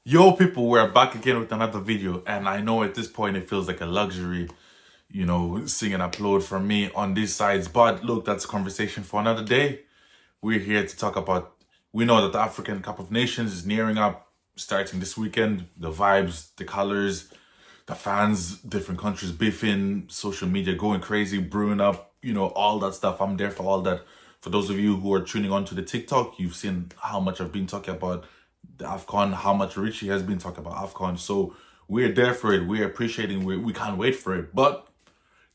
Yo, people, we're back again with another video, and I know at this point it feels like a luxury, seeing an upload from me on these sides. But look, that's a conversation for another day. We're here to talk about. We know that the African Cup of Nations is nearing up, starting this weekend. The vibes, the colors, the fans, different countries beefing, social media going crazy, brewing up, all that stuff. I'm there for all that. For those of you who are tuning on to the TikTok, you've seen how much I've been talking about the Afcon, how much Richie has been talking about Afcon. So we're there for it. We're appreciating. We can't wait for it. But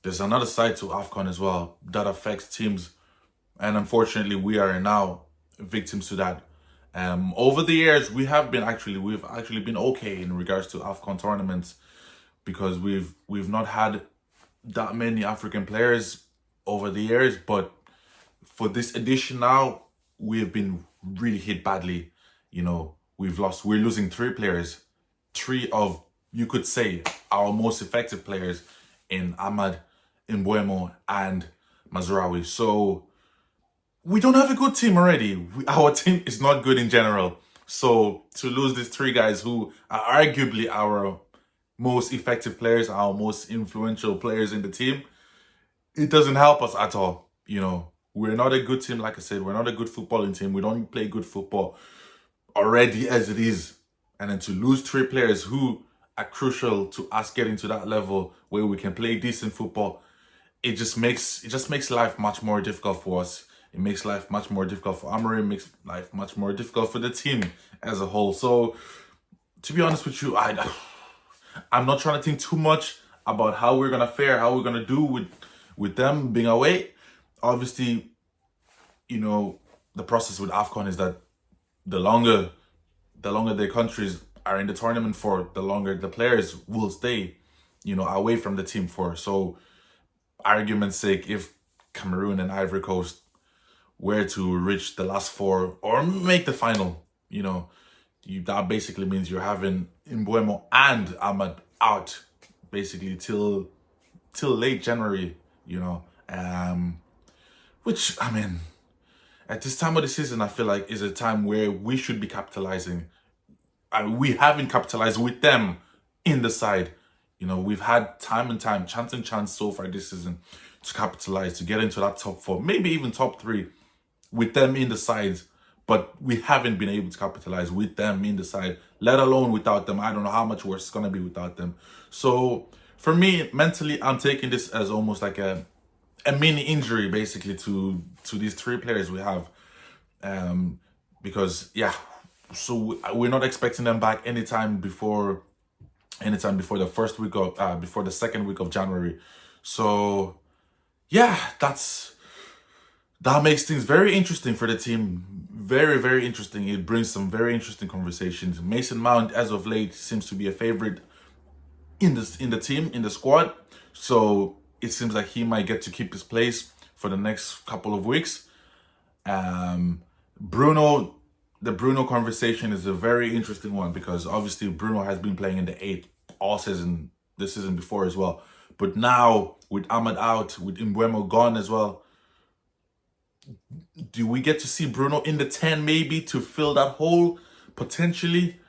there's another side to Afcon as well that affects teams, and unfortunately, we are now victims to that. Over the years, we've actually been okay in regards to Afcon tournaments because we've not had that many African players over the years, but for this edition now, we've been really hit badly. We're losing three players, three of, you could say, our most effective players in Ahmad, Mbuemo, and Mazraoui. So we don't have a good team already. Our team is not good in general. So to lose these three guys who are arguably our most effective players, our most influential players in the team, it doesn't help us at all. We're not a good team. Like I said, we're not a good footballing team. We don't play good football already as it is. And then to lose three players who are crucial to us getting to that level where we can play decent football, it just makes life much more difficult for us. It makes life much more difficult for Amorim, makes life much more difficult for the team as a whole. So to be honest with you, I'm not trying to think too much about how we're gonna fare, how we're gonna do with them being away. Obviously, the process with Afcon is that the longer the countries are in the tournament for, the longer the players will stay, away from the team for. So, argument's sake, if Cameroon and Ivory Coast were to reach the last four or make the final, that basically means you're having Mbuemo and Ahmad out basically till late January, which, I mean, at this time of the season, I feel like is a time where we should be capitalizing. And we haven't capitalized with them in the side. We've had time and time, chance and chance so far this season to capitalize, to get into that top four, maybe even top three with them in the sides. But we haven't been able to capitalize with them in the side, let alone without them. I don't know how much worse it's going to be without them. So for me, mentally, I'm taking this as almost like a mini injury basically to these three players we have, because so we're not expecting them back anytime before the first week of before the second week of January. So that makes things very interesting for the team. Very, very interesting. It brings some very interesting conversations. Mason Mount, as of late, seems to be a favorite in the team, in the squad. So it seems like he might get to keep his place for the next couple of weeks. Bruno, the Bruno conversation is a very interesting one because obviously Bruno has been playing in the eight all season, this season before as well. But now with Ahmad out, with Mbuemo gone as well, do we get to see Bruno in the 10 maybe to fill that hole potentially?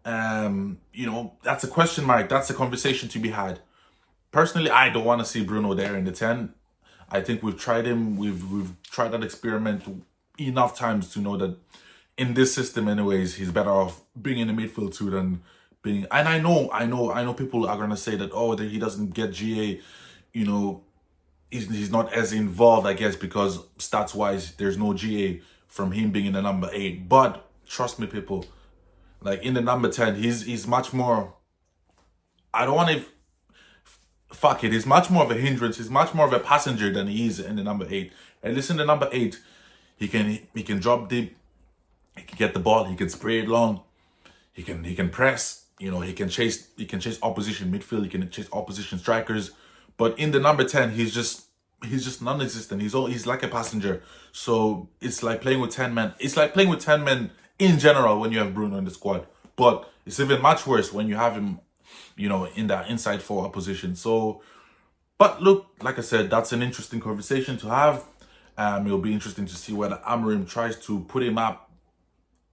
That's a question mark. That's a conversation to be had. Personally, I don't want to see Bruno there in the 10. I think we've tried him. We've tried that experiment enough times to know that in this system anyways, he's better off being in the midfield too than being, and I know people are gonna say that, oh, that he doesn't get GA, he's not as involved, I guess, because stats wise there's no GA from him being in the number 8. But trust me, people, like in the number 10, he's much more, I don't want to, fuck it, he's much more of a hindrance, he's much more of a passenger than he is in the number 8. And listen, the number 8, he can drop deep, he can get the ball, he can spray it long, he can press, he can chase opposition midfield, he can chase opposition strikers. But in the number 10, he's just non-existent. He's like a passenger. So it's like playing with 10 men. It's like playing with 10 men in general when you have Bruno in the squad. But it's even much worse when you have him, in that inside forward position. So, but look, like I said, that's an interesting conversation to have. It'll be interesting to see whether Amorim tries to put him up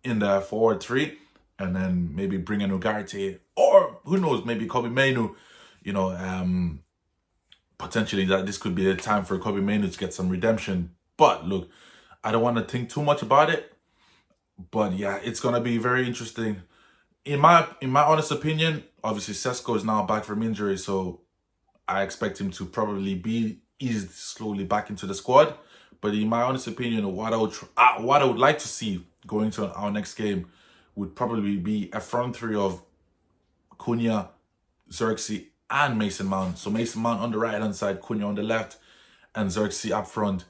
in the forward three and then maybe bring in Ugarte, or who knows, maybe Kobe Mainu, you know, potentially that this could be a time for Kobe Mainu to get some redemption. But look, I don't want to think too much about it. But yeah, it's gonna be very interesting. In my honest opinion, obviously Sesko is now back from injury, so I expect him to probably be eased slowly back into the squad. But in my honest opinion, what I would like to see going to our next game would probably be a front three of Cunha, Xerxes, and Mason Mount. So Mason Mount on the right hand side, Cunha on the left, and Xerxes up front.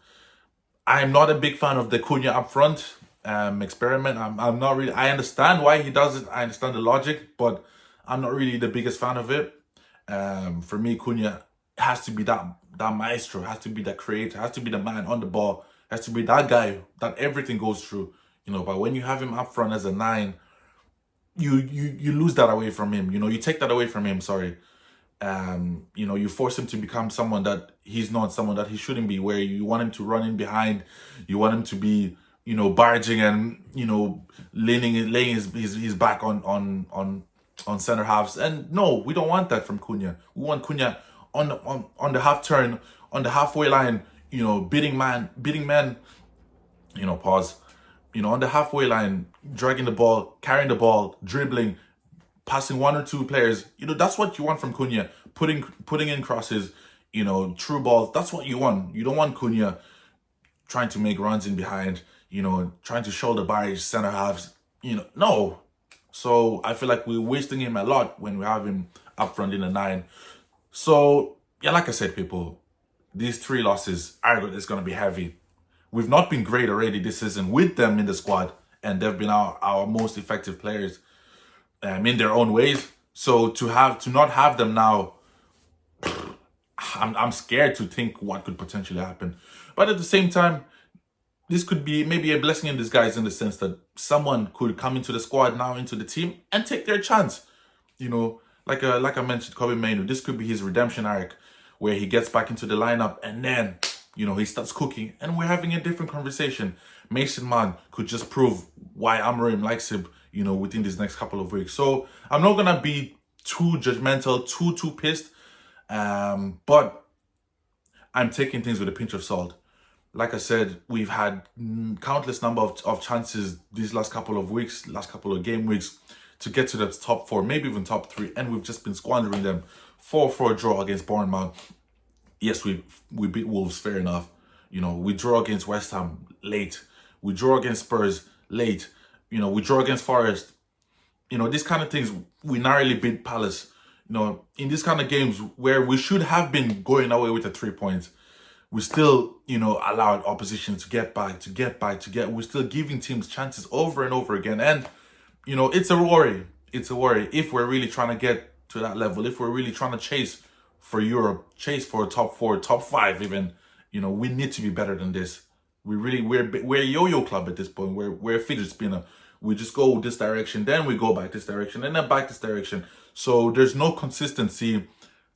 I'm not a big fan of the Cunha up front experiment. I'm not really. I understand why he does it. I understand the logic, but I'm not really the biggest fan of it. For me, Cunha has to be that maestro, has to be that creator, has to be the man on the ball, has to be that guy that everything goes through. You know, but when you have him up front as a 9, you lose that away from him. You know, you take that away from him. Sorry. You know, you force him to become someone that he's not, someone that he shouldn't be, where you want him to run in behind, you want him to be, you know, barging and, you know, laying his back on center halves. And no, we don't want that from Cunha. We want Cunha on the half turn, on the halfway line, you know, beating men, you know, pause, you know, on the halfway line, dragging the ball, carrying the ball, dribbling, passing 1 or 2 players. You know, that's what you want from Cunha. Putting in crosses, you know, true balls. That's what you want. You don't want Cunha trying to make runs in behind, you know, trying to shoulder barrage center halves. You know, no. So I feel like we're wasting him a lot when we have him up front in the 9. So yeah, like I said, people, these 3 losses it's going to be heavy. We've not been great already this season with them in the squad, and they've been our most effective players in their own ways. So to not have them now, I'm scared to think what could potentially happen. But at the same time, this could be maybe a blessing in disguise, in the sense that someone could come into the squad now, into the team, and take their chance. You know, like I mentioned, Kobe Mainu, this could be his redemption arc, where he gets back into the lineup and then, you know, he starts cooking and we're having a different conversation. Mason Mount could just prove why Amorim likes him, you know, within these next couple of weeks. So I'm not gonna be too judgmental, too pissed, but I'm taking things with a pinch of salt. Like I said, we've had countless number of chances these last couple of weeks, last couple of game weeks, to get to the top 4, maybe even top 3, and we've just been squandering them. 4-4 draw against Bournemouth. Yes, we beat Wolves, fair enough. You know, we draw against West Ham late. We draw against Spurs late. You know, we draw against Forest. You know, these kind of things. We narrowly beat Palace. You know, in these kind of games where we should have been going away with the 3 points, we still, you know, allowed opposition to get back. We're still giving teams chances over and over again. And, you know, it's a worry. It's a worry if we're really trying to get to that level, if we're really trying to chase for Europe, chase for top 4, top 5 even. You know, we need to be better than this. We're a yo-yo club at this point. We're a fidget spinner. We just go this direction, then we go back this direction, and then back this direction. So there's no consistency.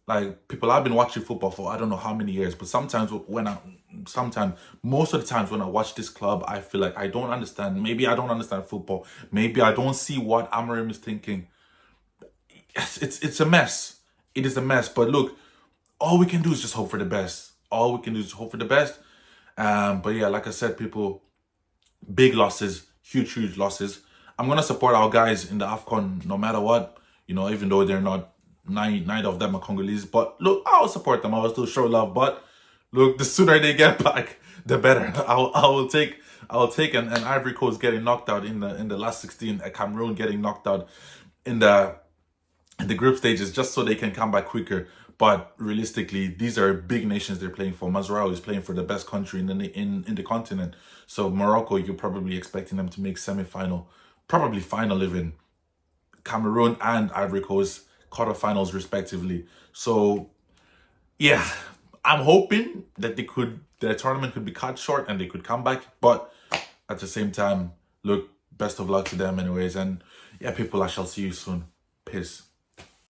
Like, people, I've been watching football for I don't know how many years, but most of the times when I watch this club, I feel like I don't understand. Maybe I don't understand football. Maybe I don't see what Amorim is thinking. It's a mess. It is a mess. But look, all we can do is just hope for the best. All we can do is hope for the best. But yeah, like I said, people, big losses, huge losses. I'm gonna support our guys in the Afcon no matter what. You know, even though they're not, nine of them are Congolese. But look, I'll support them. I will still show love. But look, the sooner they get back, the better. I will take an Ivory Coast getting knocked out in the last 16, a Cameroon getting knocked out in the group stages, just so they can come back quicker. But realistically, these are big nations they're playing for. Mazraoui is playing for the best country in the continent. So Morocco, you're probably expecting them to make semi-final, probably final even. Cameroon and Ivory Coast, quarterfinals respectively. So yeah, I'm hoping that the tournament could be cut short and they could come back. But at the same time, look, best of luck to them anyways. And yeah, people, I shall see you soon. Peace.